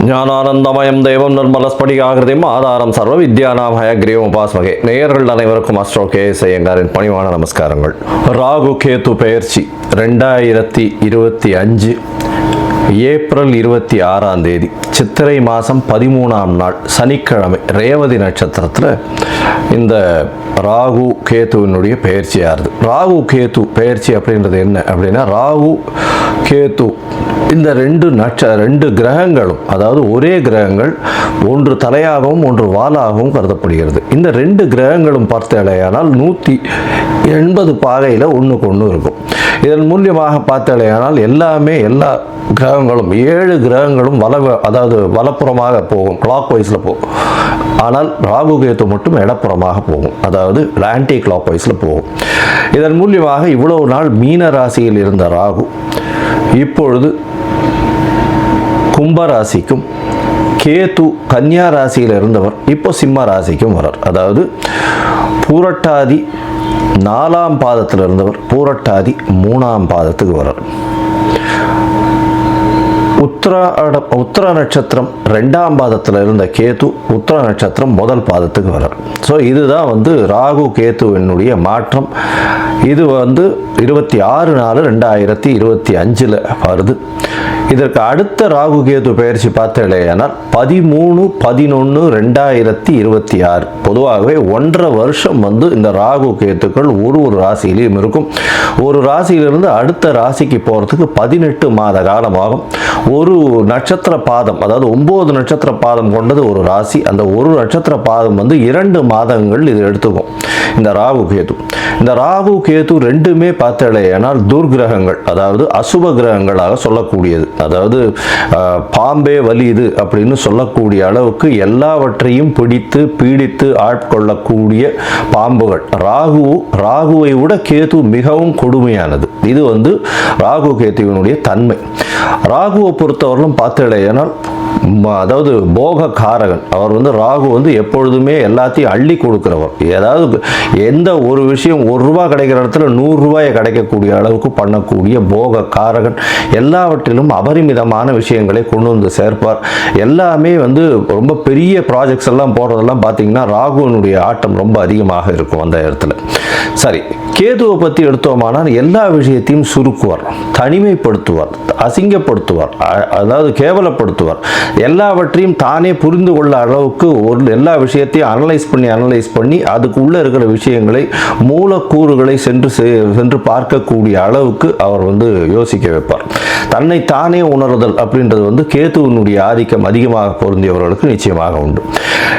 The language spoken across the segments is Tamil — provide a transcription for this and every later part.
ஞானானந்தமயம் தெய்வம் நிர்மலஸ்படிகாகிருதியும் ஆதாரம் சர்வ வித்யானாம் ஹயக்ரீவம் உபாஸ்மகே. நேயர்கள் அனைவருக்கும் அஸ்ட்ரோ கேஎஸ் ஐயங்காரின் பணிவான நமஸ்காரங்கள். ராகு கேது பெயர்ச்சி 2025 ஏப்ரல் 26ஆம் தேதி சித்திரை மாதம் 13ஆம் நாள் சனிக்கிழமை ரேவதி நட்சத்திரத்தில் இந்த ராகு கேத்துவினுடைய பெயர்ச்சியாகுது. ராகு கேத்து பெயர்ச்சி அப்படின்றது என்ன அப்படின்னா, ராகு கேத்து இந்த ரெண்டு கிரகங்களும், அதாவது ஒரே கிரகங்கள், ஒன்று தலையாகவும் ஒன்று வாலாகவும் கருதப்படுகிறது. இந்த ரெண்டு கிரகங்களும் பார்த்தாலேயானால் 180 பாகையில் ஒன்றுக்கு ஒன்று இருக்கும். இதன் மூலியமாக பார்த்தாலேயானால் எல்லா கிரகங்களும் 7 கிரகங்களும் அதாவது வலப்புறமாக போகும், கிளாக் வைஸில் போகும். ஆனால் ராகு கேத்து மட்டும் இடப்புறமாக போகும், அதாவது ஆன்டி கிளாக் வைஸில் போகும். இதன் மூலியமாக இவ்வளவு நாள் மீன ராசியில் இருந்த ராகு இப்பொழுது கும்பராசிக்கும், கேது கன்னியா ராசியில் இருந்தவர் இப்போ சிம்ம ராசிக்கும் வரார். அதாவது பூரட்டாதி 4ஆம் பாதத்தில் இருந்தவர் பூரட்டாதி 3ஆம் பாதத்துக்கு வரார். உத்திர நட்சத்திரம் 2ஆம் பாதத்தில் இருந்த கேது உத்திர நட்சத்திரம் 1 பாதத்துக்கு வரார். ஸோ இதுதான் ராகு கேத்துவினுடைய மாற்றம். இது 26/4/2025 வருது. இதற்கு அடுத்த ராகு கேது பெயர்ச்சி பார்த்தேனால் 13/11/2026. பொதுவாகவே 1.5 வருஷம் இந்த ராகு கேத்துக்கள் ஒரு ராசியிலையும் இருக்கும். ஒரு ராசியிலிருந்து அடுத்த ராசிக்கு போகிறதுக்கு 18 மாத காலமாகும். ஒரு நட்சத்திர பாதம், அதாவது 9 நட்சத்திர பாதம் கொண்டது ஒரு ராசி. அந்த ஒரு நட்சத்திர பாதம் 2 மாதங்கள் இது எடுத்துக்கும். இந்த ராகு கேது ரெண்டுமே பார்த்தேனால் துர்கிரகங்கள், அதாவது அசுப கிரகங்களாக சொல்லக்கூடியது. அதாவது பாம்பே வலியுது அப்படின்னு சொல்லக்கூடிய அளவுக்கு எல்லாவற்றையும் பிடித்து பீடித்து ஆட்கொள்ளக்கூடிய பாம்புகள். ராகுவை விட கேது மிகவும் கொடுமையானது. இது ராகு கேத்துவினுடைய தன்மை. ராகுவை பொறுத்தவரையிலும் பார்த்தேனால் அதாவது போக காரகன். அவர் ராகு எப்பொழுதுமே எல்லாத்தையும் அள்ளி கொடுக்கிறவர். ஏதாவது எந்த ஒரு விஷயம் 1 ரூபா கிடைக்கிற இடத்துல 100 ரூபாயை கிடைக்கக்கூடிய அளவுக்கு பண்ணக்கூடிய போக காரகன். எல்லாவற்றிலும் அபரிமிதமான விஷயங்களை கொண்டு சேர்ப்பார். எல்லாமே ரொம்ப பெரிய ப்ராஜெக்ட்ஸ் எல்லாம் போடுறதெல்லாம் பார்த்தீங்கன்னா ராகுனுடைய ஆட்டம் ரொம்ப அதிகமாக இருக்கும் அந்த இடத்துல. சரி, கேதுவை பற்றி எடுத்தோமானால் எல்லா விஷயத்தையும் சுருக்குவார், தனிமைப்படுத்துவார், அசிங்கப்படுத்துவார், அதாவது கேவலப்படுத்துவார். எல்லாவற்றையும் தானே புரிந்து கொள்ள அளவுக்கு எல்லா விஷயத்தையும் அனலைஸ் பண்ணி அதுக்கு உள்ள இருக்கிற விஷயங்களை, மூலக்கூறுகளை சென்று பார்க்கக்கூடிய அளவுக்கு அவர் யோசிக்க வைப்பார். தன்னை தானே உணர்தல் அப்படின்றது கேதுவினுடைய ஆதிக்கம் அதிகமாக பொருந்தியவர்களுக்கு நிச்சயமாக உண்டு.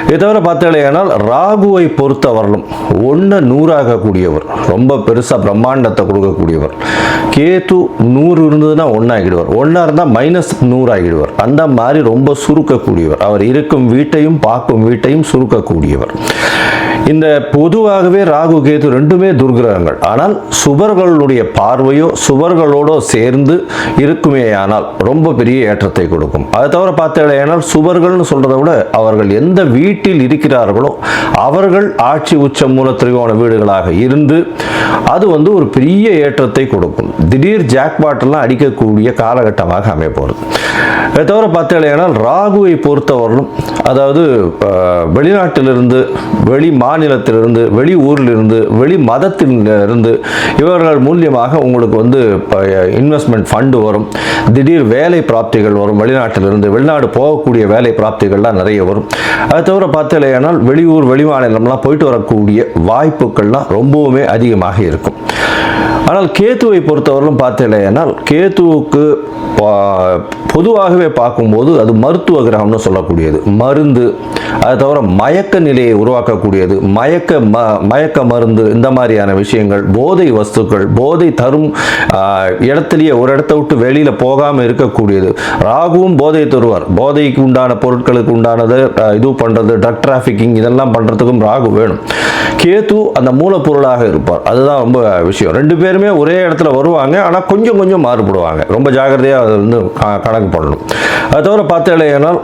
இதை தவிர பார்த்தாலேயானால் ராகுவை பொறுத்தவரையிலும் 1 100ஆகக்கூடியவர், ரொம்ப பெருசாக பிரம்மாண்டத்தை கொடுக்கக்கூடியவர். கேது 100 இருந்ததுன்னா 1 ஆகிடுவார், 1 இருந்தால் -100 ஆகிடுவார். அந்த மாதிரி ரொம்ப சுருக்கக்கூடியவர். அவர் இருக்கும் வீட்டையும் பார்க்கும் வீட்டையும் சுருக்கக்கூடியவர். இந்த பொதுவாகவே ராகு கேது ரெண்டுமே துர்கிரகங்கள். ஆனால் சுபர்களுடைய பார்வையோ சுபர்களோட சேர்ந்து இருக்குமேயானால் ரொம்ப பெரிய ஏற்றத்தை கொடுக்கும். அதை தவிர பார்த்தேனால் சுபர்கள்னு சொல்றதை விட அவர்கள் எந்த வீட்டில் இருக்கிறார்களோ அவர்கள் ஆட்சி உச்ச மூல திரிகோண வீடுகளாக இருந்து அது ஒரு பெரிய ஏற்றத்தை கொடுக்கும். திடீர் ஜாக்பாட் எல்லாம் அடிக்கக்கூடிய காலகட்டமாக அமைய போகிறது. அதை தவிர பார்த்தேனால் ராகுவை பொறுத்தவரையிலும், அதாவது வெளிநாட்டிலிருந்து, வெளி மாநிலத்திலிருந்து, வெளி ஊரிலிருந்து, வெளி மதத்திலிருந்து இவர்கள் மூலியமாக உங்களுக்கு இன்வெஸ்ட்மெண்ட் ஃபண்டு வரும். திடீர் வேலை பிராப்திகள் வரும். வெளிநாட்டிலிருந்து வெளிநாடு போகக்கூடிய வேலை பிராப்திகள்லாம் நிறைய வரும். அதை தவிர பார்த்தேனால் வெளியூர் வெளி மாநிலம்லாம் போயிட்டு வரக்கூடிய வாய்ப்புகள்லாம் ரொம்பவுமே அதிகமாக இருக்கும். ஆனால் கேத்துவை பொறுத்தவரையிலும் பார்த்தேனால் கேத்துவுக்கு பொதுவாகவே பார்க்கும்போது அது மருத்துவ கிரகம்னு சொல்லக்கூடியது. மருந்து, அதை தவிர மயக்க நிலையை உருவாக்கக்கூடியது. மயக்க மருந்து, இந்த மாதிரியான விஷயங்கள், போதை வஸ்துக்கள், போதை தரும் இடத்துலையே ஒரு இடத்த விட்டு வெளியில் போகாமல் இருக்கக்கூடியது. ராகுவும் போதை தருவார். போதைக்கு உண்டான பொருட்களுக்கு உண்டானது இது பண்ணுறது, ட்ரக் டிராஃபிக்கிங், இதெல்லாம் பண்ணுறதுக்கும் ராகு வேணும். கேது அந்த மூலப்பொருளாக இருப்பார். அதுதான் ரொம்ப விஷயம். 2 பேருமே ஒரே இடத்துல வருவாங்க, ஆனால் கொஞ்சம் மாறுபடுவாங்க. ரொம்ப ஜாகிரதையாக இருந்து கணக்கு பண்ணணும். அது தவிர பார்த்தேனால்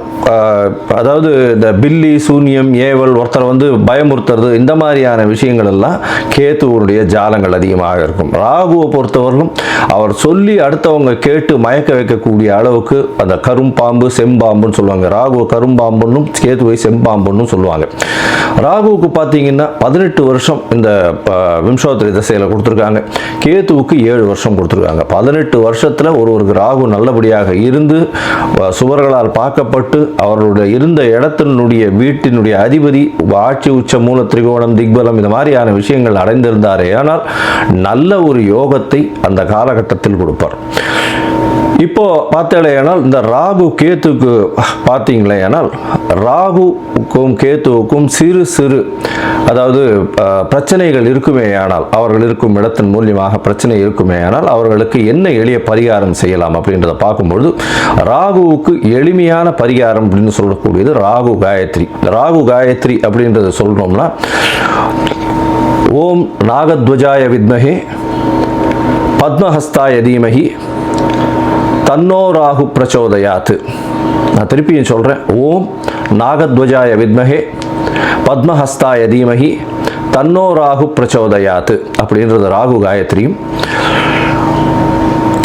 அதாவது இந்த பில்லி சூன்யம் ஏவல் ஒருத்தரை வந்து பயமுறுத்துறது இந்த மாதிரியான விஷயங்கள் எல்லாம் கேத்துவனுடைய ஜாலங்கள் அதிகமாக இருக்கும். ராகுவை பொறுத்தவரையிலும் அவர் சொல்லி அடுத்தவங்க கேட்டு மயக்க வைக்கக்கூடிய அளவுக்கு அந்த கரும்பாம்பு செம்பாம்புன்னு சொல்லுவாங்க. ராகுவை கரும்பாம்புன்னும் கேத்துவை செம்பாம்புன்னு சொல்லுவாங்க. ராகுவுக்கு பார்த்தீங்கன்னா 18 வருஷம் இந்த விம்சோத்தரி திசையில் கொடுத்துருக்காங்க. கேத்துவுக்கு 7 வருஷம் கொடுத்துருக்காங்க. 18 வருஷத்தில் ஒருவருக்கு ராகு நல்லபடியாக இருந்து சுவர்களால் பார்க்கப்பட்டு அவர்களுடைய இருந்த இடத்தினுடைய வீட்டினுடைய அதிபதி ஆட்சி உச்ச மூல திரிகோணம் திக்பலம் இந்த மாதிரியான விஷயங்கள் அடைந்திருந்தாரே ஆனால் நல்ல ஒரு யோகத்தை அந்த காலகட்டத்தில் கொடுப்பார். இப்போ பார்த்தேனால் இந்த ராகு கேத்துக்கு பார்த்தீங்களேனால் ராகுக்கும் கேத்துவுக்கும் சிறு சிறு அதாவது பிரச்சனைகள் இருக்குமே ஆனால் அவர்கள் இருக்கும் இடத்தின் மூலியமாக பிரச்சனை இருக்குமே ஆனால் அவர்களுக்கு என்ன எளிய பரிகாரம் செய்யலாம் அப்படின்றத பார்க்கும்பொழுது ராகுவுக்கு எளிமையான பரிகாரம் அப்படின்னு சொல்லக்கூடியது ராகு காயத்ரி. ராகு காயத்ரி அப்படின்றத சொல்றோம்னா ஓம் நாகத்வஜாய வித்மஹே பத்மஹஸ்தாய தீமஹி தன்னோ ராகு பிரச்சோதயாத். நான் திருப்பியும் சொல்கிறேன். ஓம் நாகத்வஜாய வித்மஹே பத்மஹஸ்தாய தீமஹி தன்னோ ராகு பிரச்சோதயாத் அப்படின்றது ராகு காயத்ரியும்.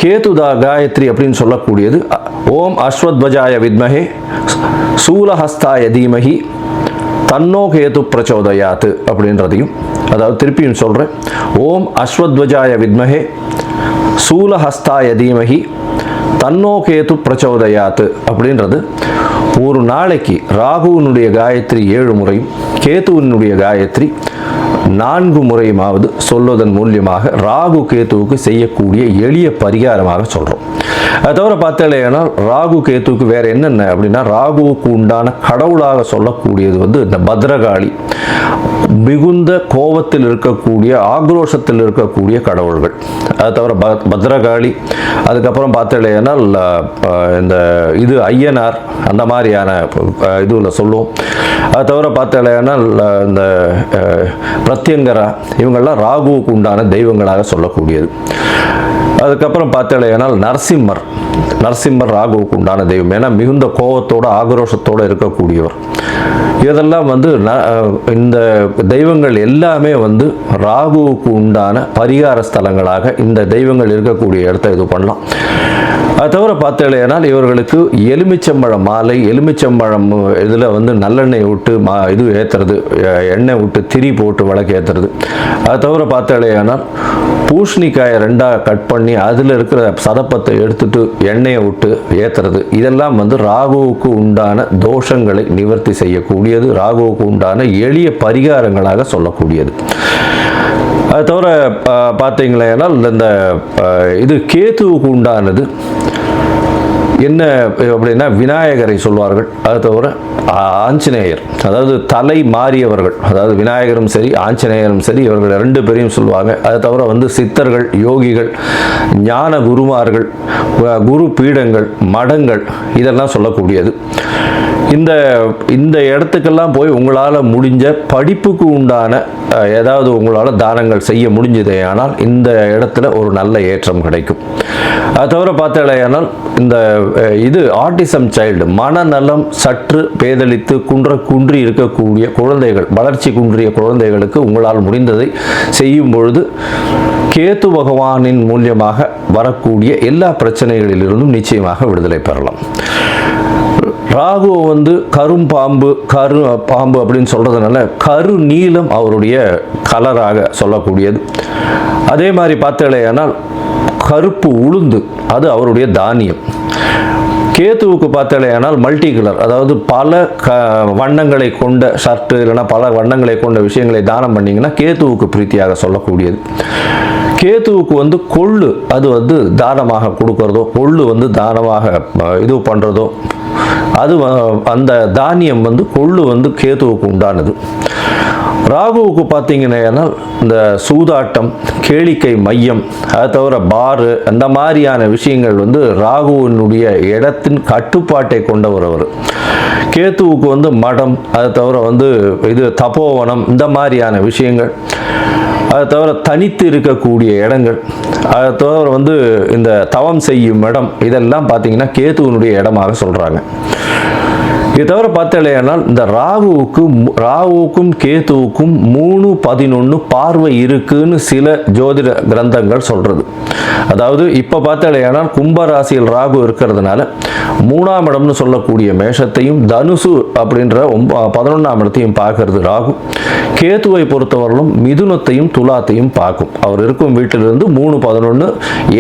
கேதுதா காயத்ரி அப்படின்னு சொல்லக்கூடியது ஓம் அஸ்வத்வஜாய வித்மஹே சூலஹஸ்தாய தீமஹி தன்னோ கேது பிரச்சோதயாத் அப்படின்றதையும், அதாவது திருப்பியும் சொல்கிறேன். ஓம் அஸ்வத்வஜாய வித்மஹே சூலஹஸ்தாய தீமஹி தன்னோ கேது பிரச்சோதயாத் அப்படின்றது ஒரு நாளைக்கு ராகுவினுடைய காயத்ரி 7 முறையும் கேதுவினுடைய காயத்ரி 4 முறையுமாவது சொல்வதன் மூலியமாக ராகு கேத்துவுக்கு செய்யக்கூடிய எளிய பரிகாரமாக சொல்கிறோம். அதை தவிர பார்த்தேன்னா ராகு கேத்துவுக்கு வேறு என்னென்ன அப்படின்னா ராகுவுக்கு உண்டான கடவுளாக சொல்லக்கூடியது வந்து இந்த பத்ரகாளி, மிகுந்த கோபத்தில் இருக்கக்கூடிய ஆக்ரோஷத்தில் இருக்கக்கூடிய கடவுள்கள். அதை தவிர பத்ரகாளி, அதுக்கப்புறம் பார்த்தேன்னா இந்த இது ஐயனார் அந்த மாதிரியான இதுவில் சொல்லுவோம். அதை தவிர பார்த்தேன்னா இந்த பிரத்யங்கரா இவங்கள்லாம் ராகுவுக்கு உண்டான தெய்வங்களாக சொல்லக்கூடியது. அதுக்கப்புறம் பார்த்தேனால் நரசிம்மர் ராகுவுக்கு உண்டான தெய்வம். ஏன்னா மிகுந்த கோபத்தோடு ஆக்ரோஷத்தோடு இருக்கக்கூடியவர். இதெல்லாம் வந்து இந்த தெய்வங்கள் எல்லாமே வந்து ராகுவுக்கு உண்டான பரிகார ஸ்தலங்களாக இந்த தெய்வங்கள் இருக்கக்கூடிய இடத்த இது பண்ணலாம். அது தவிர பார்த்தேனால் இவர்களுக்கு எலுமிச்சம்பழம் மாலை, எலுமிச்சம்பழம் இதில் வந்து நல்லெண்ணெய் விட்டு இது ஏற்றுறது, எண்ணெய் விட்டு திரி போட்டு விளக்கு ஏற்றுறது. அது தவிர பார்த்தேனால் பூசணிக்காயை 2ஆக கட் பண்ணி அதில் இருக்கிற சதப்பத்தை எடுத்துட்டு எண்ணெயை விட்டு ஏற்றுறது. இதெல்லாம் வந்து ராகுவுக்கு உண்டான தோஷங்களை நிவர்த்தி செய்யக்கூடியது, ராகுவுக்கு உண்டான எளிய பரிகாரங்களாக சொல்லக்கூடியது. அது தவிர பார்த்தீங்களேனால் இந்த இது கேத்துவுக்கு உண்டானது என்ன அப்படின்னா விநாயகரை சொல்வார்கள். அது தவிர ஆஞ்சநேயர், அதாவது தலை மாறியவர்கள், அதாவது விநாயகரும் சரி ஆஞ்சநேயரும் சரி இவர்கள் 2 பேரையும் சொல்லுவாங்க. அது தவிர வந்து சித்தர்கள், யோகிகள், ஞான குருமார்கள், குரு பீடங்கள், மடங்கள் இதெல்லாம் சொல்லக்கூடியது. இந்த இடத்துக்கெல்லாம் போய் உங்களால் முடிஞ்ச படிப்புக்கு உண்டான ஏதாவது உங்களால் தானங்கள் செய்ய முடிஞ்சதே ஆனால் இந்த இடத்துல ஒரு நல்ல ஏற்றம் கிடைக்கும். அது தவிர பார்த்தேனால் இந்த இது ஆட்டிசம் சைல்டு, மனநலம் சற்று பேதலித்து குன்றி இருக்கக்கூடிய குழந்தைகள், வளர்ச்சி குன்றிய குழந்தைகளுக்கு உங்களால் முடிந்ததை செய்யும் பொழுது கேத்து பகவானின் மூலியமாக வரக்கூடிய எல்லா பிரச்சனைகளிலிருந்தும் நிச்சயமாக விடுதலை பெறலாம். ராகு வந்து கரும்பாம்பு, பாம்பு அப்படின்னு சொல்றதுனால கரு நீலம் அவருடைய கலராக சொல்லக்கூடியது. அதே மாதிரி பார்த்தேனால் கருப்பு உளுந்து அது அவருடைய தானியம். கேத்துவுக்கு பார்த்தேனால் மல்டி கலர், அதாவது பல வண்ணங்களை கொண்ட ஷர்ட்டு இல்லைன்னா பல வண்ணங்களை கொண்ட விஷயங்களை தானம் பண்ணிங்கன்னா கேத்துவுக்கு பிரீத்தியாக சொல்லக்கூடியது. கேத்துவுக்கு வந்து கொள்ளு அது வந்து தானமாக கொடுக்கறதோ, கொள்ளு வந்து தானமாக இது பண்ணுறதோ, அது அந்த தானியம் வந்து கொள்ளு வந்து கேத்துவுக்கு உண்டானது. ராகுவுக்கு பார்த்தீங்கன்னா இந்த சூதாட்டம், கேளிக்கை மையம், அதை தவிர பாரு, அந்த மாதிரியான விஷயங்கள் வந்து ராகுவினுடைய இடத்தின் கட்டுப்பாட்டை கொண்டவர் அவர். கேத்துவுக்கு வந்து மடம், அதை தவிர வந்து இது தபோவனம், இந்த மாதிரியான விஷயங்கள், அதை தவிர தனித்து இருக்கக்கூடிய இடங்கள், அதை தவிர வந்து இந்த தவம் செய்யும் இடம், இதெல்லாம் பார்த்தீங்கன்னா கேத்துவனுடைய இடமாக சொல்கிறாங்க. இது தவிர பார்த்தலையானால் இந்த ராகுவுக்கும் கேத்துவுக்கும் 3-11 பார்வை இருக்குன்னு சில ஜோதிட கிரந்தங்கள் சொல்கிறது. அதாவது இப்போ பார்த்தலையானால் கும்பராசியில் ராகு இருக்கிறதுனால 3ஆம் இடம்னு சொல்லக்கூடிய மேஷத்தையும் தனுசு அப்படின்ற 11ஆம் இடத்தையும் பார்க்கறது ராகு. கேத்துவை பொறுத்தவரையிலும் மிதுனத்தையும் துலாத்தையும் பார்க்கும். அவர் இருக்கும் வீட்டிலிருந்து 3-11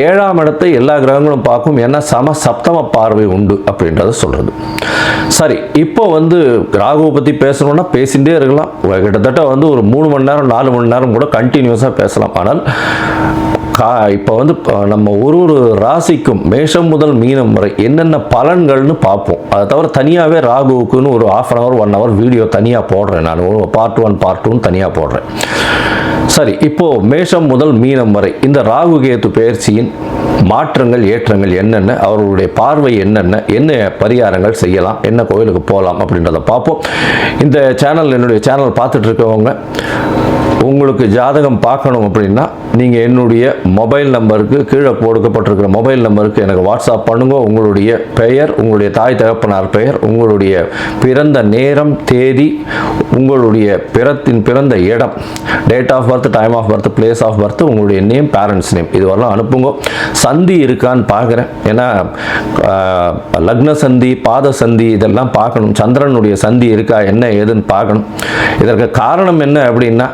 7ஆம் இடத்தை எல்லா கிரகங்களும் பார்க்கும். ஏன்னா சப்தம பார்வை உண்டு அப்படின்றத சொல்றது. சரி, இப்போ வந்து ராகுவை பற்றி பேசணும்னா பேசிகிட்டே இருக்கலாம். கிட்டத்தட்ட வந்து ஒரு 3 மணி நேரம் 4 மணி நேரம் கூட கண்டினியூஸாக பேசலாம். ஆனால் இப்போ வந்து நம்ம ஒரு ராசிக்கும் மேஷம் முதல் மீனம் வரை என்னென்ன பலன்கள்னு பார்ப்போம். அதை தவிர தனியாகவே ராகுவுக்குன்னு ஒரு 1/2 hour 1 hour வீடியோ தனியாக போடுறேன். நான் பார்ட் 1 பார்ட் 2 தனியாக போடுறேன். சரி, இப்போ மேஷம் முதல் மீனம் வரை இந்த ராகு கேது பெயர்ச்சியின் மாற்றங்கள் ஏற்றங்கள் என்னென்ன, அவர்களுடைய பார்வை என்னென்ன, என்ன பரிகாரங்கள் செய்யலாம், என்ன கோயிலுக்கு போகலாம் அப்படின்றத பார்ப்போம். இந்த சேனல், என்னுடைய சேனல் பார்த்துட்டு இருக்கவங்க உங்களுக்கு ஜாதகம் பார்க்கணும் அப்படின்னா நீங்கள் என்னுடைய மொபைல் நம்பருக்கு, கீழே கொடுக்கப்பட்டிருக்கிற மொபைல் நம்பருக்கு எனக்கு வாட்ஸ்அப் பண்ணுங்க. உங்களுடைய பெயர், உங்களுடைய தாய் தகப்பனார் பெயர், உங்களுடைய பிறந்த நேரம், தேதி, உங்களுடைய பிறந்த இடம், date of birth, time of birth, place of birth, உங்களுடைய நேம், பேரண்ட்ஸ் நேம், இது வரலாம் அனுப்புங்க. சந்தி இருக்கான்னு பார்க்குறேன். ஏன்னா லக்ன சந்தி, பாத சந்தி இதெல்லாம் பார்க்கணும். சந்திரனுடைய சந்தி இருக்கா, என்ன ஏதுன்னு பார்க்கணும். இதற்கு காரணம் என்ன அப்படின்னா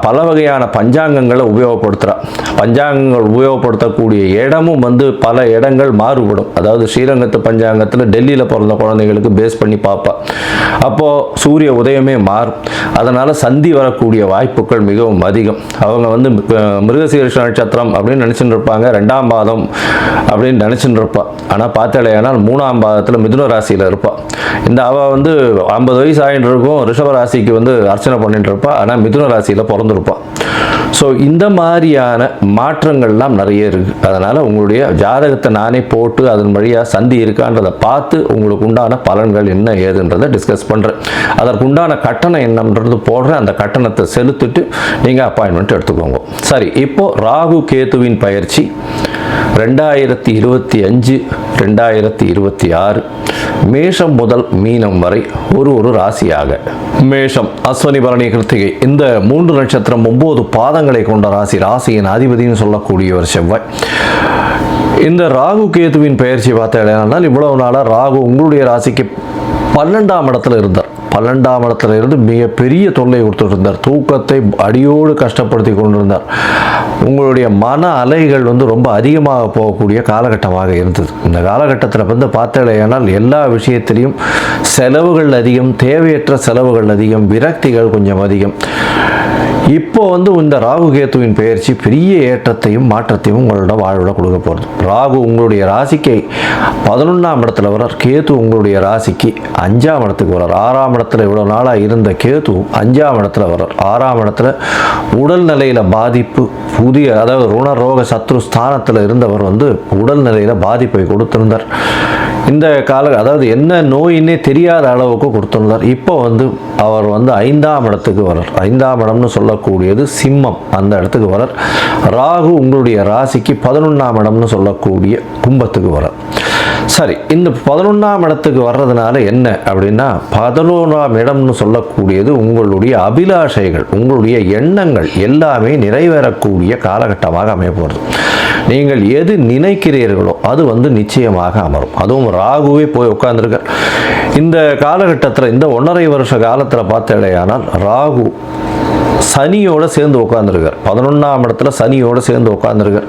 பல வகையான பஞ்சாங்கங்களை உபயோகப்படுத்துகிறார். பஞ்சாங்கங்கள் உபயோகப்படுத்தக்கூடிய இடமும் வந்து பல இடங்கள் மாறுபடும். அதாவது ஸ்ரீரங்கத்து பஞ்சாங்கத்தில் டெல்லியில் பிறந்த குழந்தைகளுக்கு பேஸ் பண்ணி பார்ப்பா. அப்போது சூரிய உதயமே மாறும். அதனால் சந்தி வரக்கூடிய வாய்ப்புகள் மிகவும் அதிகம். அவங்க வந்து மிருகசீரிஷ நட்சத்திரம் அப்படின்னு நினச்சிட்டு இருப்பாங்க, 2ஆம் பாதம் அப்படின்னு நினச்சிட்டு இருப்பாள். ஆனால் பார்த்தாலேயானால் 3ஆம் பாதத்தில் மிதுன ராசியில் இருப்பாள். இந்த அவள் வந்து 50 வயசு ஆகிட்டு இருக்கும், ரிஷப ராசிக்கு வந்து அர்ச்சனை பண்ணிட்டு இருப்பாள். ஆனால் மிதுன ராசியில் பிறந்திருப்பாள். ஸோ இந்த மாதிரியான மாற்றங்கள்லாம் நிறைய இருக்குது. அதனால் உங்களுடைய ஜாதகத்தை நானே போட்டு அதன் வழியாக சந்தி இருக்கான்றதை பார்த்து உங்களுக்கு உண்டான பலன்கள் என்ன ஏதுன்றதை டிஸ்கஸ் பண்ணுறேன். அதற்குண்டான கட்டணம் என்னன்றது போடுறேன். அந்த கட்டணத்தை செலுத்திட்டு நீங்கள் அப்பாயின்மெண்ட் எடுத்துக்கோங்க. சரி, இப்போது ராகு கேதுவின் பயிற்சி 2025 2026 மேஷம் முதல் மீனம் வரை ஒரு ராசியாக. மேஷம், அஸ்வினி, பரணி, கிருத்திகை இந்த 3 நட்சத்திரம் 9 பாதங்களை கொண்ட ராசி. ராசியின் அதிபதினு சொல்லக்கூடியவர் செவ்வாய். இந்த ராகு கேதுவின் பெயர்ச்சி பார்த்தா இவ்வளவு நாளாக ராகு உங்களுடைய ராசிக்கு 12ஆம் இடத்துல இருந்தார். 12ஆம் இடத்துல இருந்து மிகப்பெரிய தொல்லை கொடுத்துட்டு இருந்தார். தூக்கத்தை அடியோடு கஷ்டப்படுத்தி கொண்டிருந்தார். உங்களுடைய மன அலைகள் வந்து ரொம்ப அதிகமாக போகக்கூடிய காலகட்டமாக இருந்தது. இந்த காலகட்டத்தில் வந்து பார்த்தலையானால் எல்லா விஷயத்திலையும் செலவுகள் அதிகம், தேவையற்ற செலவுகள் அதிகம், விரக்திகள் கொஞ்சம் அதிகம். இப்போ வந்து இந்த ராகு கேத்துவின் பெயர்ச்சி பெரிய ஏற்றத்தையும் மாற்றத்தையும் உங்களோட வாழ்வில் கொடுக்க போகிறது. ராகு உங்களுடைய ராசிக்கு 11ஆம் இடத்துல வரார். கேத்து உங்களுடைய ராசிக்கு 5ஆம் இடத்துக்கு வரார். 6ஆம் இடத்துல இவ்வளோ நாளாக இருந்த கேத்து 5ஆம் இடத்துல வரார். 6ஆம் இடத்துல உடல்நிலையில் பாதிப்பு, அதாவது ருணரோக சத்ரு ஸ்தானத்தில் இருந்தவர் வந்து உடல்நிலையில் பாதிப்பை கொடுத்திருந்தார். இந்த அதாவது என்ன நோயின்னே தெரியாத அளவுக்கு கொடுத்திருந்தார். இப்போ வந்து அவர் வந்து 5ஆம் இடத்துக்கு வரார். 5ஆம் இடம்னு சொல்லக்கூடியது சிம்மம், அந்த இடத்துக்கு வரார். ராகு உங்களுடைய ராசிக்கு 11ஆம் இடம்னு சொல்லக்கூடிய கும்பத்துக்கு வரார். சரி, இந்த 11ஆம் இடத்துக்கு வர்றதுனால என்ன அப்படின்னா 11ஆம் இடம்னு சொல்லக்கூடியது உங்களுடைய அபிலாஷைகள், உங்களுடைய எண்ணங்கள் எல்லாமே நிறைவேறக்கூடிய காலகட்டமாக அமைய போகிறது. நீங்கள் எது நினைக்கிறீர்களோ அது வந்து நிச்சயமாக அமரும். அதுவும் ராகுவே போய் உட்கார்ந்துருக்க இந்த காலகட்டத்தில், இந்த 1.5 வருஷ காலத்தில் பார்த்தேடையானால் ராகு சனியோட சேர்ந்து உட்காந்துருக்கார். 11ஆம் இடத்துல சனியோட சேர்ந்து உட்காந்துருக்கார்.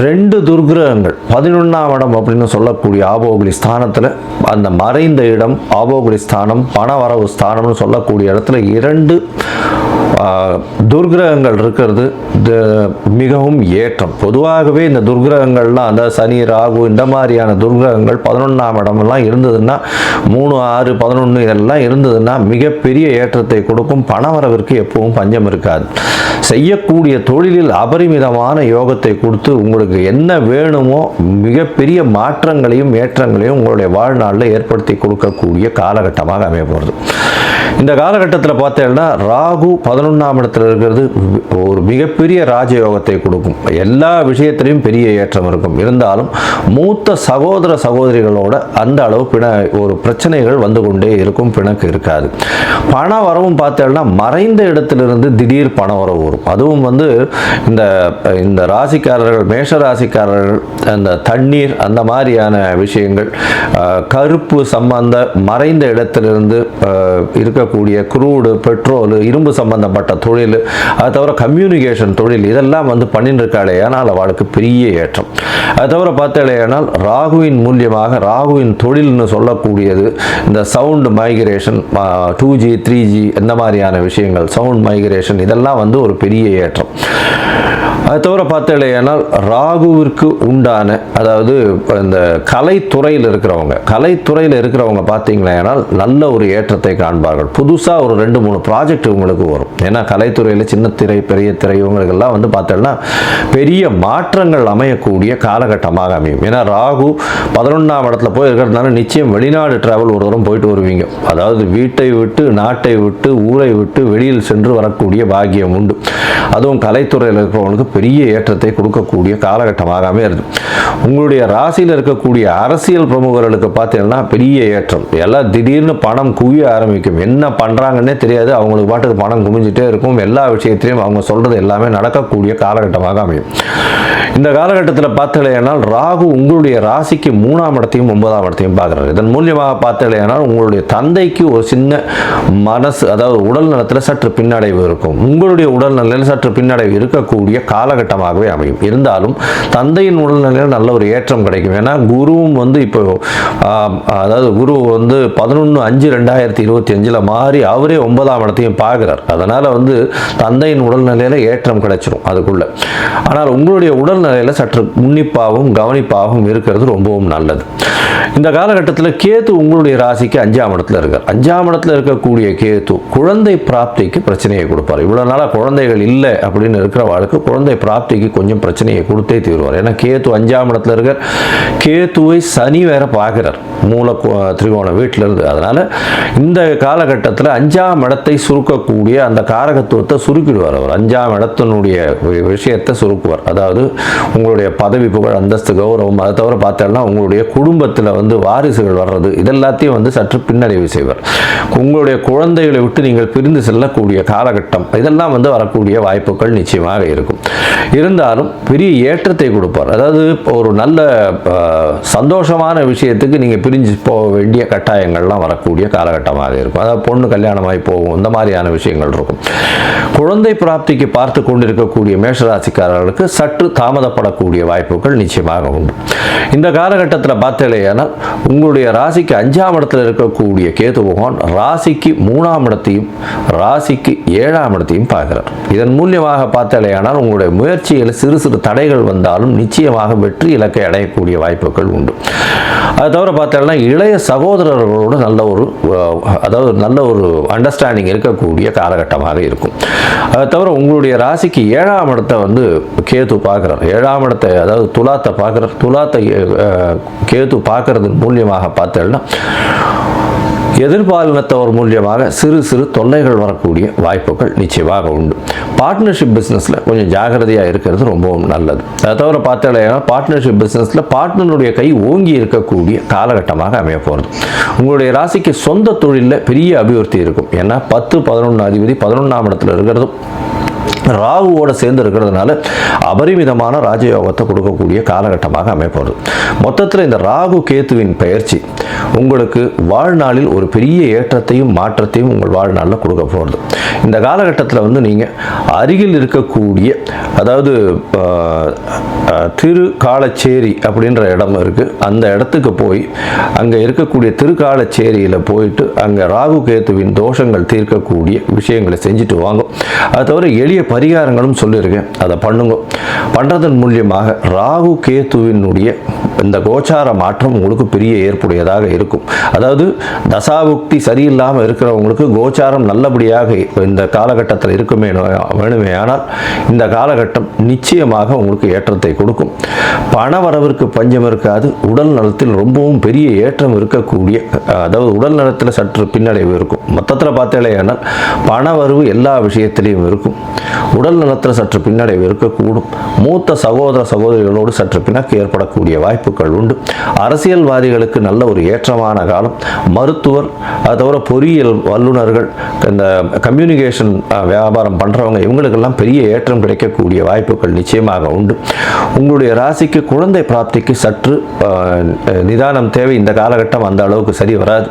2 துர்கிரகங்கள் 11ஆம் இடம் அப்படின்னு சொல்லக்கூடிய ஆபோகுலி ஸ்தானத்தில், அந்த மறைந்த இடம் ஆபோகுலி ஸ்தானம், பணவரவு ஸ்தானம்னு சொல்லக்கூடிய இடத்துல 2 துர்கிரகங்கள் இருக்கிறது மிகவும் ஏற்றம். பொதுவாகவே இந்த துர்கிரகங்கள்லாம், அந்த சனி ராகு இந்த மாதிரியான துர்கிரகங்கள் 11ஆம் இடமெல்லாம் இருந்ததுன்னா, 3, 6, 11 இதெல்லாம் இருந்ததுன்னா மிகப்பெரிய ஏற்றத்தை கொடுக்கும். பணவரவிற்கு எப்பவும் பஞ்சம் இருக்காது. செய்யக்கூடிய தொழிலில் அபரிமிதமான யோகத்தை கொடுத்து உங்களுக்கு என்ன வேணுமோ மிகப்பெரிய மாற்றங்களையும் ஏற்றங்களையும் உங்களுடைய வாழ்நாளில் ஏற்படுத்தி கொடுக்கக்கூடிய காலகட்டமாக அமைய போகிறது. இந்த காலகட்டத்தில் பார்த்தீங்கன்னா ராகு 11ஆம் இடத்துல இருக்கிறது ஒரு மிகப்பெரிய ராஜயோகத்தை கொடுக்கும். எல்லா விஷயத்திலையும் பெரிய ஏற்றம் இருக்கும். இருந்தாலும் மூத்த சகோதர சகோதரிகளோட அந்த அளவு ஒரு பிரச்சனைகள் வந்து கொண்டே இருக்கும், பிணக்கு இருக்காது. பண வரவும் பார்த்தீங்கன்னா மறைந்த இடத்திலிருந்து திடீர் பண வரவு வரும். அதுவும் வந்து இந்த ராசிக்காரர்கள், மேஷ ராசிக்காரர்கள், அந்த தண்ணீர் அந்த மாதிரியான விஷயங்கள், கருப்பு சம்பந்த மறைந்த இடத்திலிருந்து இருக்கக்கூடிய குரூடு, பெட்ரோல், இரும்பு சம்பந்தப்பட்ட தொழில், அது தவிர கம்யூனிகேஷன் தொழில், இதெல்லாம் வந்து பண்ணிட்டு இருக்காளே ஆனால் அவளுக்கு பெரிய ஏற்றம். அது தவிர பார்த்தாலேயானால் ராகுவின் மூலியமாக, ராகுவின் தொழில்னு சொல்லக்கூடியது இந்த சவுண்ட் மைக்ரேஷன், 2G 3G இந்த மாதிரியான விஷயங்கள், சவுண்ட் மைக்ரேஷன், இதெல்லாம் வந்து ஒரு பெரிய ஏற்றம். அது தவிர பார்த்தாலேயானால் ராகுவிற்கு உண்டான, அதாவது இந்த கலைத்துறையில் இருக்கிறவங்க பார்த்தீங்களேனால் நல்ல ஒரு ஏற்றத்தை காண்பார்கள். புதுசாக ஒரு 2-3 ப்ராஜெக்ட் உங்களுக்கு வரும். ஏன்னா கலைத்துறையில் சின்ன திரை, பெரிய திரை, இவங்களுக்கெல்லாம் வந்து பார்த்தோம்னா பெரிய மாற்றங்கள் அமையக்கூடிய காலகட்டமாக அமையும். ஏன்னா ராகு 11ஆம் இடத்துல போய் இருக்கிறதுனால நிச்சயம் வெளிநாடு டிராவல் ஒரு தூரம் போயிட்டு வருவீங்க. அதாவது வீட்டை விட்டு, நாட்டை விட்டு, ஊரை விட்டு வெளியில் சென்று வரக்கூடிய பாக்கியம் உண்டு. அதுவும் கலைத்துறையில் இருக்கிறவங்களுக்கு பெரிய ஏற்றத்தை கொடுக்கக்கூடிய காலகட்டமாக அமைகிறது. உங்களுடைய ராசியில் இருக்கக்கூடிய அரசியல் பிரமுகர்களுக்கு பார்த்தீங்கன்னா பெரிய ஏற்றம். எல்லாம் திடீர்னு பணம் குவிய ஆரம்பிக்கும். என்ன பண்ணுறாங்கன்னே தெரியாது. அவங்களுக்கு பாட்டுக்கு பணம் குமிஞ்சிட்டே இருக்கும். எல்லா விஷயத்திலையும் அவங்க சொல்கிறது எல்லாமே நடக்கக்கூடிய காலகட்டமாக அமையும். இந்த காலகட்டத்தில் பார்த்தலையானால் ராகு உங்களுடைய ராசிக்கு 3ஆம் இடத்தையும் 9ஆம் இடத்தையும் பார்க்குறாரு. இதன் மூலியமாக பார்த்தலையானால் உங்களுடைய தந்தைக்கு ஒரு சின்ன மனசு, அதாவது உடல் நலத்தில் சற்று பின்னடைவு இருக்கும். உங்களுடைய உடல் நிலையில் சற்று பின்னடைவு இருக்கக்கூடிய காலகட்டமாகவே அமையும். இருந்தாலும் தந்தையின் உடல்நிலையில் நல்ல ஒரு ஏற்றம் கிடைக்கும். ஏன்னா குருவும் வந்து இப்போ, அதாவது குரு வந்து 11/5/2025 மாறி அவரே 9ஆம் இடத்தையும் பார்க்கிறார். அதனால் வந்து தந்தையின் உடல்நிலையில் ஏற்றம் கிடைச்சிடும் அதுக்குள்ள. ஆனால் உங்களுடைய உடல்நிலையில் சற்று உன்னிப்பாகவும் கவனிப்பாகவும் இருக்கிறது ரொம்பவும் நல்லது. இந்த காலகட்டத்தில் கேது உங்களுடைய ராசிக்கு 5ஆம் இடத்துல இருக்கார். 5ஆம் இடத்துல இருக்கக்கூடிய கேது குழந்தை பிராப்திக்கு பிரச்சனையை கொடுப்பார். இவ்வளோ நாளாக குழந்தைகள் இல்லை அப்படின்னு இருக்கிற வாழ்க்கை குழந்தை பிராப்திக்கு கொஞ்சம் பிரச்சனையை கொடுத்தே தீர்வார். ஏன்னா கேது 5ஆம் இடத்துல இருக்கார். கேதுவை சனி வேற பார்க்கிறார் மூல திரிகோண வீட்டிலிருந்து. அதனால் இந்த காலகட்டத்தில் 5ஆம் இடத்தை சுருக்கக்கூடிய அந்த காரகத்துவத்தை சுருக்கிடுவார். அவர் 5ஆம் இடத்தினுடைய விஷயத்தை சுருக்குவார். அதாவது உங்களுடைய பதவி, புகழ், அந்தஸ்து, கௌரவம், அதை தவிர பார்த்தோம்னா உங்களுடைய குடும்பத்தில் வந்து வாரிசுகள் வர்றது, இதெல்லாத்தையும் வந்து சற்று பின்னடைவு செய்வார். உங்களுடைய குழந்தைகளை விட்டு நீங்கள் பிரிந்து செல்லக்கூடிய காலகட்டம், இதெல்லாம் வந்து வரக்கூடிய வாய்ப்புகள் நிச்சயமாக இருக்கும். இருந்தாலும் பெரிய ஏற்றத்தை கொடுப்பார். அதாவது ஒரு நல்ல சந்தோஷமான விஷயத்துக்கு நீங்கள் பிரிஞ்சு போக வேண்டிய கட்டாயங்கள்லாம் வரக்கூடிய காலகட்டமாக இருக்கும். அதாவது பொண்ணு கல்யாணமாகி போகும், இந்த மாதிரியான விஷயங்கள் இருக்கும். குழந்தை பிராப்திக்கு பார்த்து கொண்டிருக்கக்கூடிய மேஷராசிக்காரர்களுக்கு சற்று தாமதப்படக்கூடிய வாய்ப்புகள் நிச்சயமாக உண்டு. இந்த காலகட்டத்தில் பார்த்தேன்னா உங்களுடைய ராசிக்கு 5ஆம் இடத்துல இருக்கக்கூடிய கேது பகவான் ராசிக்கு 3ஆம் இடத்தையும் ராசிக்கு 7ஆம் இடத்தையும் பார்க்கிறார். இதன் மூலியமாக பார்த்தேனால் உங்களுடைய முயற்சியில் சிறு சிறு தடைகள் வந்தாலும் நிச்சயமாக வெற்றி இலக்கை அடையக்கூடிய வாய்ப்புகள் உண்டு. அது தவிர பார்த்தோம்னா இளைய சகோதரர்களோடு நல்ல ஒரு அண்டர்ஸ்டாண்டிங் இருக்கக்கூடிய காலகட்டமாக இருக்கும். அதை தவிர உங்களுடைய ராசிக்கு 7ஆம் இடத்தை வந்து கேது பார்க்குறார். 7ஆம் இடத்தை, அதாவது துலாத்தை பார்க்குறார். துலாத்தை கேது பார்க்கறது மூலியமாக பார்த்தோம்னா எதிர்பாலினத்தவர் மூலியமாக சிறு சிறு தொல்லைகள் வரக்கூடிய வாய்ப்புகள் நிச்சயமாக உண்டு. பார்ட்னர்ஷிப் பிஸ்னஸில் கொஞ்சம் ஜாகிரதையாக இருக்கிறது ரொம்பவும் நல்லது. அதை தவிர பார்த்தீங்கன்னா பார்ட்னர்ஷிப் பிஸ்னஸில் பார்ட்னருடைய கை ஓங்கி இருக்கக்கூடிய காலகட்டமாக அமைய போகிறது. உங்களுடைய ராசிக்கு சொந்த தொழிலில் பெரிய அபிவிருத்தி இருக்கும். ஏன்னா 10, 11 அதிபதி 11ஆம் இடத்துல இருக்கிறதும் ராகுவோட சேர்ந்து இருக்கிறதுனால அபரிமிதமான ராஜயோகத்தை கொடுக்கக்கூடிய காலகட்டமாக அமைப்பது. மொத்தத்தில் இந்த ராகு கேத்துவின் பெயர்ச்சி உங்களுக்கு வாழ்நாளில் ஒரு பெரிய ஏற்றத்தையும் மாற்றத்தையும் உங்கள் வாழ்நாளில் கொடுக்க போகிறது. இந்த காலகட்டத்தில் வந்து நீங்கள் அருகில் இருக்கக்கூடிய, அதாவது திருக்காலச்சேரி அப்படின்ற இடம் இருக்குது, அந்த இடத்துக்கு போய் அங்கே இருக்கக்கூடிய திருக்காலச்சேரியில் போயிட்டு அங்கே ராகு கேத்துவின் தோஷங்கள் தீர்க்கக்கூடிய விஷயங்களை செஞ்சுட்டு வாங்க. அது தவிர எளிய பரிகாரங்களும் சொல்லியிருக்கேன், அதை பண்ணுங்க. பண்ணுறதன் மூலியமாக ராகு கேத்துவினுடைய இந்த கோச்சார மாற்றம் உங்களுக்கு பெரிய ஏற்புடையதாக இருக்கும். அதாவது தசாபுக்தி சரியில்லாமல் இருக்கிறவங்களுக்கு கோச்சாரம் நல்லபடியாக இந்த காலகட்டத்தில் இருக்குமே வேணுமே, ஆனால் இந்த காலகட்டம் நிச்சயமாக உங்களுக்கு ஏற்றத்தை கொடுக்கும். பண வரவிற்கு பஞ்சம் இருக்காது. உடல் நலத்தில் ரொம்பவும் பெரிய ஏற்றம் இருக்கக்கூடிய, அதாவது உடல் நலத்தில் சற்று பின்னடைவு இருக்கும். மொத்தத்தில் பார்த்தேனால் பண வரவு எல்லா விஷயத்திலையும் இருக்கும். உடல் நலத்தில் சற்று பின்னடைவு இருக்கக்கூடும். மூத்த சகோதர சகோதரிகளோடு சற்று பிணக்கு ஏற்படக்கூடிய வாய்ப்புகள் உண்டு. அரசியல்வாதிகளுக்கு நல்ல ஒரு ஏற்றமான காலம். மருத்துவர், அது தவிர பொறியியல் வல்லுநர்கள், இந்த கம்யூனிகேஷன் வியாபாரம் பண்ணுறவங்க, இவங்களுக்கெல்லாம் பெரிய ஏற்றம் கிடைக்கக்கூடிய வாய்ப்புகள் நிச்சயமாக உண்டு. உங்களுடைய ராசிக்கு குழந்தை பிராப்திக்கு சற்று நிதானம் தேவை. இந்த காலகட்டம் அந்த அளவுக்கு சரி வராது.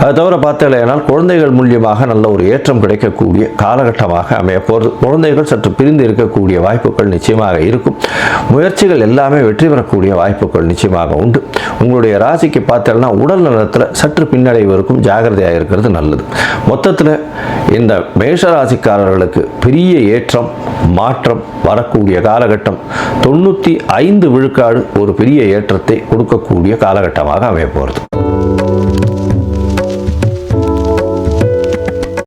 அது தவிர பார்த்தேனால் குழந்தைகள் மூலியமாக நல்ல ஒரு ஏற்றம் கிடைக்கக்கூடிய காலகட்டமாக அமைய போகிறது. குழந்தைகள் சற்று பிரிந்து இருக்கக்கூடிய வாய்ப்புகள் நிச்சயமாக இருக்கும். முயற்சிகள் எல்லாமே வெற்றி பெறக்கூடிய வாய்ப்புகள் நிச்சயமாக உண்டு. உங்களுடைய ராசிக்கு பார்த்தேன்னா உடல் நலத்தில் சற்று பின்னடைவு இருக்கும். ஜாகிரதையாக இருக்கிறது நல்லது. மொத்தத்தில் இந்த மேஷராசிக்காரர்களுக்கு பெரிய ஏற்றம் மாற்றம் வரக்கூடிய காலகட்டம் 95% ஒரு பெரிய ஏற்றத்தை கொடுக்கக்கூடிய காலகட்டமாக அமைய போகிறது.